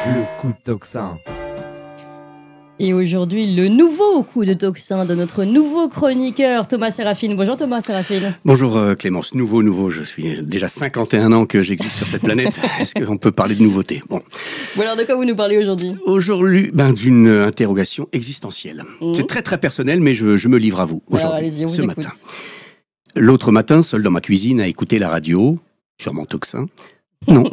Le coup de tocsin. Et aujourd'hui, le nouveau coup de tocsin de notre nouveau chroniqueur, Thomas Sérafine. Bonjour Thomas Sérafine. Bonjour Clémence, nouveau, je suis déjà 51 ans que j'existe sur cette planète. Est-ce qu'on peut parler de nouveauté? Bon, alors de quoi vous nous parlez aujourd'hui? Aujourd'hui, d'une interrogation existentielle. C'est très personnel, mais je me livre à vous aujourd'hui, allez-y, on vous ce écoute. matin. L'autre matin, seul dans ma cuisine, à écouter la radio, sur mon tocsin. Non,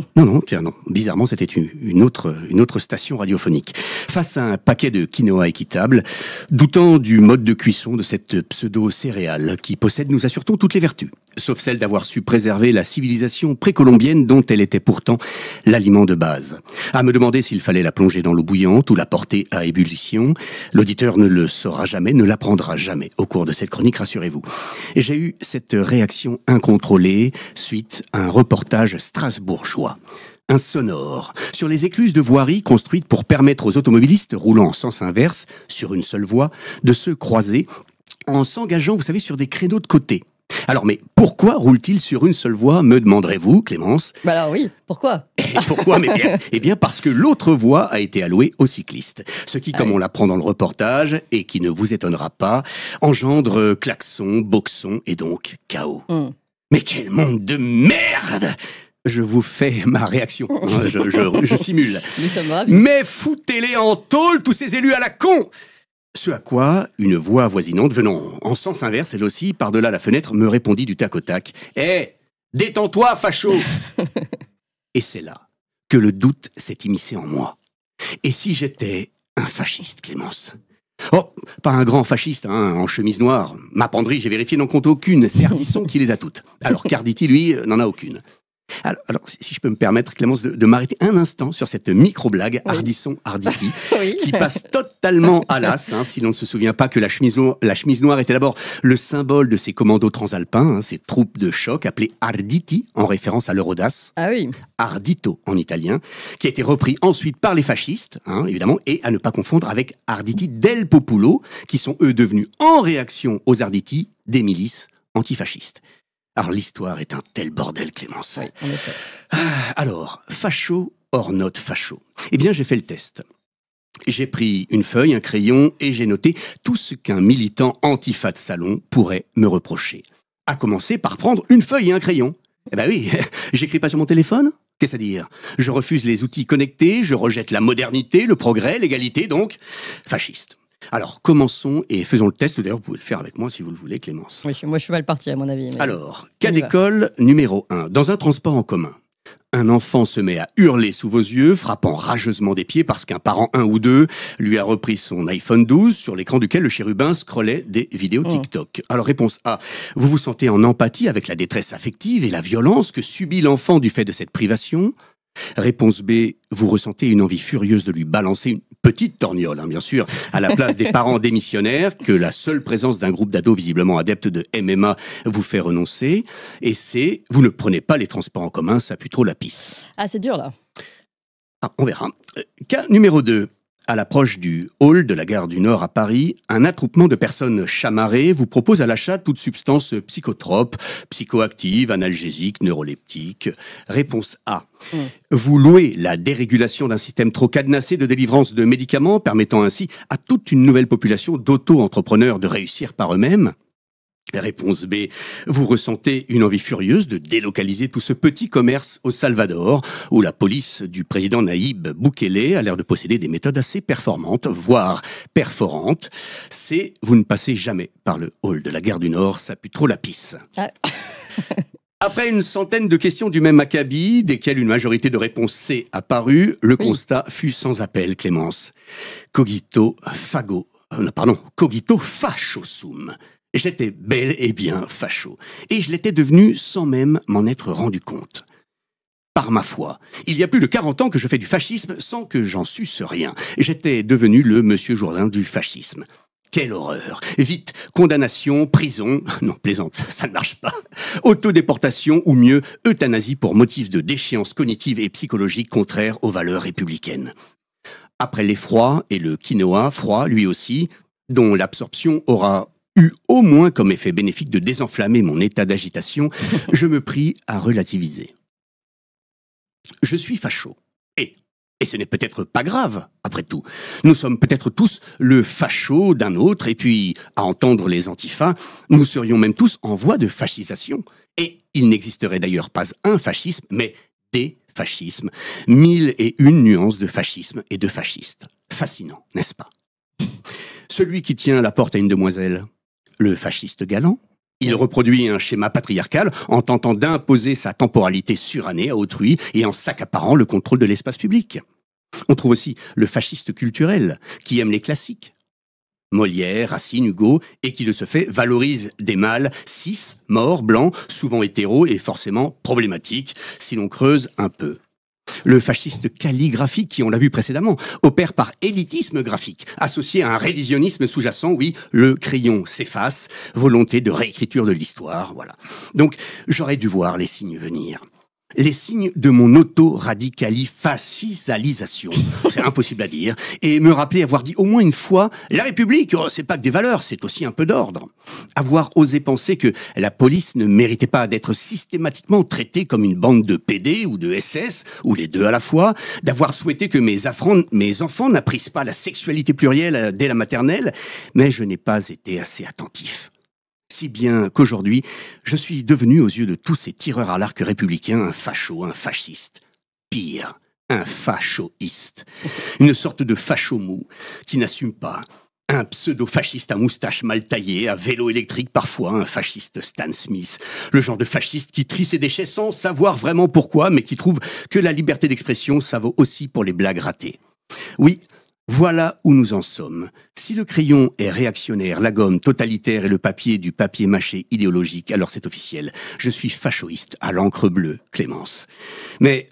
bizarrement, c'était une autre station radiophonique. Face à un paquet de quinoa équitable, doutant du mode de cuisson de cette pseudo-céréale qui possède, nous assure-t-on, toutes les vertus, sauf celle d'avoir su préserver la civilisation précolombienne dont elle était pourtant l'aliment de base. À me demander s'il fallait la plonger dans l'eau bouillante ou la porter à ébullition, l'auditeur ne le saura jamais, ne l'apprendra jamais au cours de cette chronique, rassurez-vous. Et j'ai eu cette réaction incontrôlée suite à un reportage strasbourgeois. Un sonore sur les écluses de voirie construites pour permettre aux automobilistes roulant en sens inverse sur une seule voie de se croiser en s'engageant, vous savez, sur des créneaux de côté. Alors, mais pourquoi roule-t-il sur une seule voie, me demanderez-vous, Clémence? Alors oui, pourquoi? Et pourquoi? Eh bien parce que l'autre voie a été allouée aux cyclistes. Ce qui, comme on l'apprend dans le reportage, et qui ne vous étonnera pas, engendre klaxons, boxons et donc chaos. Mais quel monde de merde! Je vous fais ma réaction, je simule. Nous sommes ravis. Mais foutez-les en tôle, tous ces élus à la con! Ce à quoi une voix avoisinante, venant en sens inverse, elle aussi, par-delà la fenêtre, me répondit du tac au tac. « Hé, détends-toi, facho !» Et c'est là que le doute s'est immiscé en moi. Et si j'étais un fasciste, Clémence? Oh, pas un grand fasciste, en chemise noire. Ma penderie, j'ai vérifié, n'en compte aucune. C'est Ardisson qui les a toutes. Alors qu'Arditi, lui, n'en a aucune. Alors, si je peux me permettre, Clémence, de m'arrêter un instant sur cette micro-blague, Ardisson, Arditi, qui passe totalement à l'as, si l'on ne se souvient pas que la chemise noire était d'abord le symbole de ces commandos transalpins, ces troupes de choc appelées Arditi, en référence à l'Eurodas, Ardito en italien, qui a été repris ensuite par les fascistes, évidemment, et à ne pas confondre avec Arditi del Populo, qui sont eux devenus, en réaction aux Arditi, des milices antifascistes. Alors, l'histoire est un tel bordel, Clémence. Oui, en effet. Alors, facho or not facho. Eh bien, j'ai fait le test. J'ai pris une feuille, un crayon, et j'ai noté tout ce qu'un militant antifa de salon pourrait me reprocher. À commencer par prendre une feuille et un crayon. Eh ben oui, j'écris pas sur mon téléphone. Qu'est-ce à dire? Je refuse les outils connectés, je rejette la modernité, le progrès, l'égalité, donc fasciste. Alors, commençons et faisons le test. D'ailleurs, vous pouvez le faire avec moi si vous le voulez, Clémence. Oui, moi je suis mal parti à mon avis. Mais... Alors, cas d'école numéro 1. Dans un transport en commun, un enfant se met à hurler sous vos yeux, frappant rageusement des pieds parce qu'un parent 1 ou 2 lui a repris son iPhone 12 sur l'écran duquel le chérubin scrollait des vidéos TikTok. Alors, réponse A. Vous vous sentez en empathie avec la détresse affective et la violence que subit l'enfant du fait de cette privation? Réponse B, vous ressentez une envie furieuse de lui balancer une petite torgnole, bien sûr, à la place des parents démissionnaires, que la seule présence d'un groupe d'ados visiblement adeptes de MMA vous fait renoncer. Et C, vous ne prenez pas les transports en commun, ça pue trop la pisse. Ah, c'est dur là. On verra. Cas numéro 2. À l'approche du hall de la gare du Nord à Paris, un attroupement de personnes chamarrées vous propose à l'achat toute substance psychotrope, psychoactive, analgésique, neuroleptique. Réponse A. Vous louez la dérégulation d'un système trop cadenassé de délivrance de médicaments, permettant ainsi à toute une nouvelle population d'auto-entrepreneurs de réussir par eux-mêmes. Réponse B, vous ressentez une envie furieuse de délocaliser tout ce petit commerce au Salvador, où la police du président Nayib Bukele a l'air de posséder des méthodes assez performantes, voire perforantes. C, vous ne passez jamais par le hall de la gare du Nord, ça pue trop la pisse. Après une centaine de questions du même acabit, desquelles une majorité de réponses C apparut, le constat fut sans appel, Clémence. Cogito facho sum. J'étais bel et bien facho, et je l'étais devenu sans même m'en être rendu compte. Par ma foi, il y a plus de 40 ans que je fais du fascisme sans que j'en susse rien. J'étais devenu le monsieur Jourdain du fascisme. Quelle horreur! Vite, condamnation, prison, non plaisante, ça ne marche pas. Autodéportation ou mieux, euthanasie pour motif de déchéance cognitive et psychologique contraire aux valeurs républicaines. Après l'effroi et le quinoa, froid lui aussi, dont l'absorption aura eu au moins comme effet bénéfique de désenflammer mon état d'agitation, je me pris à relativiser. Je suis facho. Et ce n'est peut-être pas grave, après tout. Nous sommes peut-être tous le facho d'un autre, et puis, à entendre les antifas, nous serions même tous en voie de fascisation. Et il n'existerait d'ailleurs pas un fascisme, mais des fascismes. 1001 nuances de fascisme et de fascistes. Fascinant, n'est-ce pas? Celui qui tient la porte à une demoiselle, le fasciste galant. Il reproduit un schéma patriarcal en tentant d'imposer sa temporalité surannée à autrui et en s'accaparant le contrôle de l'espace public. On trouve aussi le fasciste culturel, qui aime les classiques. Molière, Racine, Hugo, et qui de ce fait valorise des mâles cis, morts, blancs, souvent hétéros et forcément problématiques, si l'on creuse un peu. Le fasciste calligraphique, qui, on l'a vu précédemment, opère par élitisme graphique, associé à un révisionnisme sous-jacent, oui, le crayon s'efface, volonté de réécriture de l'histoire, voilà. Donc, j'aurais dû voir les signes venir. Les signes de mon auto-radicali-fascisalisation, c'est impossible à dire, et me rappeler avoir dit au moins une fois « La République, oh, c'est pas que des valeurs, c'est aussi un peu d'ordre ». Avoir osé penser que la police ne méritait pas d'être systématiquement traitée comme une bande de PD ou de SS, ou les deux à la fois, d'avoir souhaité que mes enfants n'apprissent pas la sexualité plurielle dès la maternelle, mais je n'ai pas été assez attentif. Si bien qu'aujourd'hui, je suis devenu aux yeux de tous ces tireurs à l'arc républicains un facho, un fasciste. Pire, un fachoïste. Une sorte de facho mou qui n'assume pas. Un pseudo-fasciste à moustache mal taillée, à vélo électrique parfois, un fasciste Stan Smith. Le genre de fasciste qui trie ses déchets sans savoir vraiment pourquoi, mais qui trouve que la liberté d'expression, ça vaut aussi pour les blagues ratées. Oui, voilà où nous en sommes. Si le crayon est réactionnaire, la gomme totalitaire et le papier du papier mâché idéologique, alors c'est officiel. Je suis fachoïste à l'encre bleue, Clémence. Mais,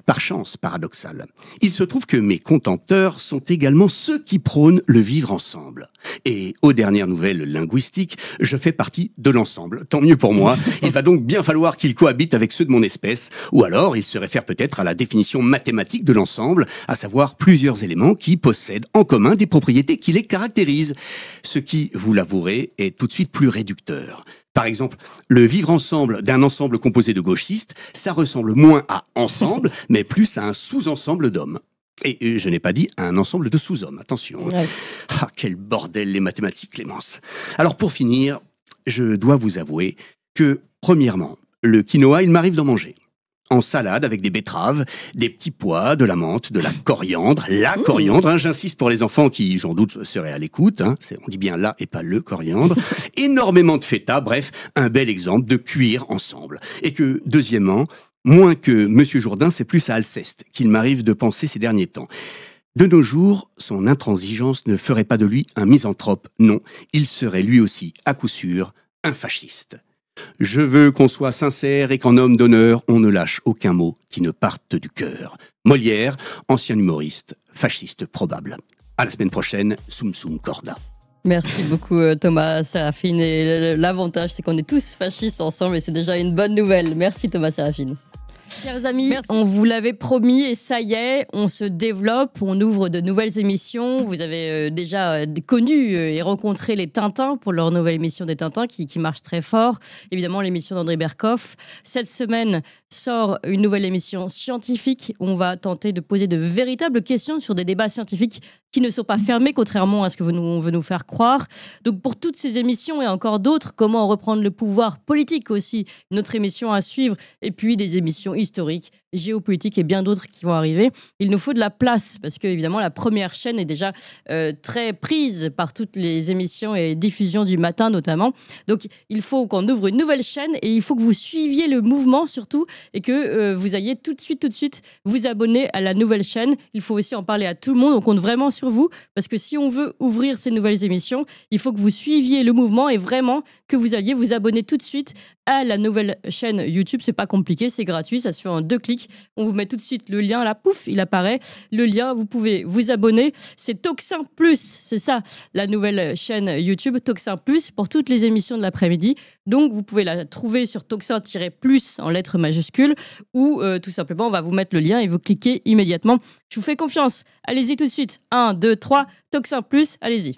par chance paradoxale, il se trouve que mes contempteurs sont également ceux qui prônent le vivre ensemble. Et aux dernières nouvelles linguistiques, je fais partie de l'ensemble. Tant mieux pour moi. Il va donc bien falloir qu'ils cohabitent avec ceux de mon espèce. Ou alors, ils se réfèrent peut-être à la définition mathématique de l'ensemble, à savoir plusieurs éléments qui possèdent en commun des propriétés qui les caractérisent. Ce qui, vous l'avouerez, est tout de suite plus réducteur. Par exemple, le vivre ensemble d'un ensemble composé de gauchistes, ça ressemble moins à ensemble, mais plus à un sous-ensemble d'hommes. Et je n'ai pas dit un ensemble de sous-hommes, attention. Ouais. Ah, quel bordel les mathématiques, Clémence. Alors pour finir, je dois vous avouer que, premièrement, le quinoa, il m'arrive d'en manger. En salade avec des betteraves, des petits pois, de la menthe, de la coriandre. La coriandre, hein, j'insiste pour les enfants qui, j'en doute, seraient à l'écoute. Hein, on dit bien là et pas le coriandre. Énormément de feta, bref, un bel exemple de cuire ensemble. Et que, deuxièmement, moins que Monsieur Jourdain, c'est plus à Alceste qu'il m'arrive de penser ces derniers temps. De nos jours, son intransigeance ne ferait pas de lui un misanthrope. Non, il serait lui aussi, à coup sûr, un fasciste. Je veux qu'on soit sincère et qu'en homme d'honneur, on ne lâche aucun mot qui ne parte du cœur. Molière, ancien humoriste, fasciste probable. À la semaine prochaine, Soum Soum Corda. Merci beaucoup Thomas Sérafine. Et l'avantage, c'est qu'on est tous fascistes ensemble et c'est déjà une bonne nouvelle. Merci Thomas Sérafine. Chers amis, merci. On vous l'avait promis et ça y est, on se développe, on ouvre de nouvelles émissions. Vous avez déjà connu et rencontré les Tintins pour leur nouvelle émission des Tintins qui marche très fort. Évidemment, l'émission d'André Berkoff. Cette semaine sort une nouvelle émission scientifique où on va tenter de poser de véritables questions sur des débats scientifiques qui ne sont pas fermés, contrairement à ce que on veut nous faire croire. Donc pour toutes ces émissions et encore d'autres, comment reprendre le pouvoir politique aussi, une autre émission à suivre, et puis des émissions historiques, géopolitiques et bien d'autres qui vont arriver. Il nous faut de la place parce que évidemment la première chaîne est déjà très prise par toutes les émissions et diffusions du matin notamment. Donc il faut qu'on ouvre une nouvelle chaîne et il faut que vous suiviez le mouvement surtout et que vous ayez tout de suite vous abonner à la nouvelle chaîne. Il faut aussi en parler à tout le monde. On compte vraiment sur vous parce que si on veut ouvrir ces nouvelles émissions, il faut que vous suiviez le mouvement et vraiment que vous alliez vous abonner tout de suite à la nouvelle chaîne YouTube. C'est pas compliqué, c'est gratuit, ça se fait en 2 clics. On vous met tout de suite le lien, là, pouf, il apparaît. Le lien, vous pouvez vous abonner. C'est Toxin Plus, c'est ça, la nouvelle chaîne YouTube, Toxin Plus, pour toutes les émissions de l'après-midi. Donc, vous pouvez la trouver sur Toxin-Plus en lettres majuscules ou tout simplement, on va vous mettre le lien et vous cliquez immédiatement. Je vous fais confiance. Allez-y tout de suite. 1, 2, 3, Toxin Plus, allez-y.